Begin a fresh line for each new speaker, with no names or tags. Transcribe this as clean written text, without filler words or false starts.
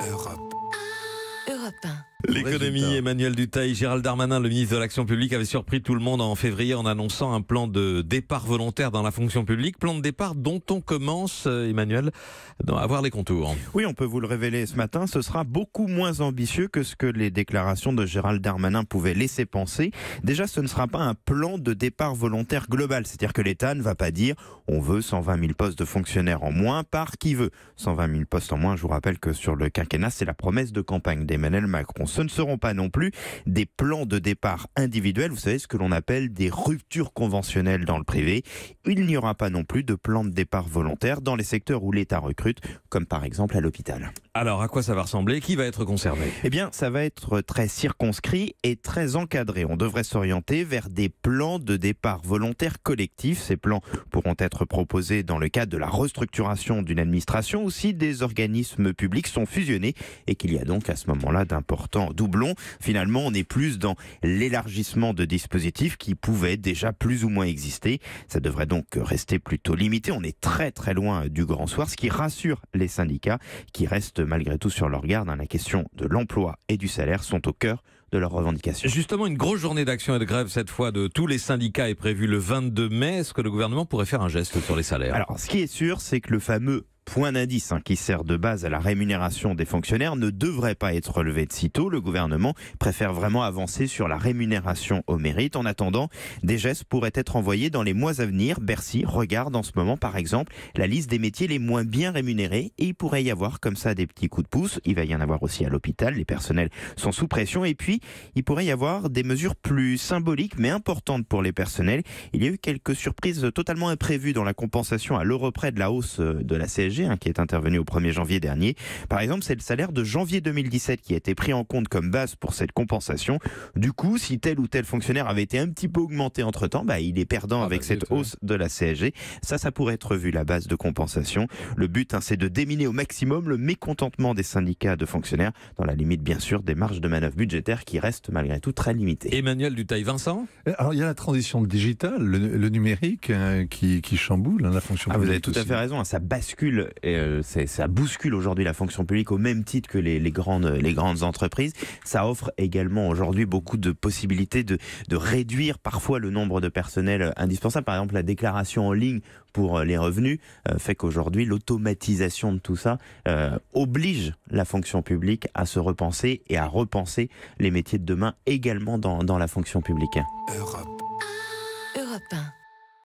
Europe.
Europe 1.
L'économie, Emmanuel Dutheil, Gérald Darmanin, le ministre de l'Action publique, avait surpris tout le monde en février en annonçant un plan de départ volontaire dans la fonction publique. Plan de départ dont on commence, Emmanuel, à voir les contours.
Oui, on peut vous le révéler ce matin, ce sera beaucoup moins ambitieux que ce que les déclarations de Gérald Darmanin pouvaient laisser penser. Déjà, ce ne sera pas un plan de départ volontaire global, c'est-à-dire que l'État ne va pas dire on veut 120 000 postes de fonctionnaires en moins par qui veut. 120 000 postes en moins, je vous rappelle que sur le quinquennat, c'est la promesse de campagne d'Emmanuel Macron. Ce ne seront pas non plus des plans de départ individuels, vous savez ce que l'on appelle des ruptures conventionnelles dans le privé. Il n'y aura pas non plus de plan de départ volontaire dans les secteurs où l'État recrute, comme par exemple à l'hôpital.
Alors, à quoi ça va ressembler? Qui va être concerné?
Eh bien, ça va être très circonscrit et très encadré. On devrait s'orienter vers des plans de départ volontaire collectifs. Ces plans pourront être proposés dans le cadre de la restructuration d'une administration ou si des organismes publics sont fusionnés et qu'il y a donc à ce moment-là d'importants doublons. Finalement, on est plus dans l'élargissement de dispositifs qui pouvaient déjà plus ou moins exister. Ça devrait donc rester plutôt limité. On est très très loin du grand soir, ce qui rassure les syndicats qui restent malgré tout sur leur garde. La question de l'emploi et du salaire sont au cœur de leurs revendications.
Justement, une grosse journée d'action et de grève cette fois de tous les syndicats est prévue le 22 mai. Est-ce que le gouvernement pourrait faire un geste sur les salaires?
Alors, ce qui est sûr, c'est que le fameux point d'indice qui sert de base à la rémunération des fonctionnaires ne devrait pas être relevé de sitôt. Le gouvernement préfère vraiment avancer sur la rémunération au mérite. En attendant, des gestes pourraient être envoyés dans les mois à venir. Bercy regarde en ce moment, par exemple, la liste des métiers les moins bien rémunérés et il pourrait y avoir comme ça des petits coups de pouce. Il va y en avoir aussi à l'hôpital. Les personnels sont sous pression et puis il pourrait y avoir des mesures plus symboliques mais importantes pour les personnels. Il y a eu quelques surprises totalement imprévues dans la compensation à l'euro près de la hausse de la CSG qui est intervenu au 1er janvier dernier. Par exemple, c'est le salaire de janvier 2017 qui a été pris en compte comme base pour cette compensation. Du coup, si tel ou tel fonctionnaire avait été un petit peu augmenté entre-temps, il est perdant avec cette hausse de la CSG. Ça pourrait être vu, la base de compensation. Le but, c'est de déminer au maximum le mécontentement des syndicats de fonctionnaires, dans la limite, bien sûr, des marges de manœuvre budgétaires qui restent malgré tout très limitées.
Emmanuel Dutheil, Vincent?
Alors, il y a la transition digitale, le numérique qui chamboule la fonction publique.
Vous avez tout à fait raison, ça bascule. Ça bouscule aujourd'hui la fonction publique au même titre que les grandes entreprises. Ça offre également aujourd'hui beaucoup de possibilités de réduire parfois le nombre de personnels indispensables. Par exemple, la déclaration en ligne pour les revenus fait qu'aujourd'hui l'automatisation de tout ça oblige la fonction publique à se repenser et à repenser les métiers de demain également dans la fonction publique.
Europe.
Europe 1.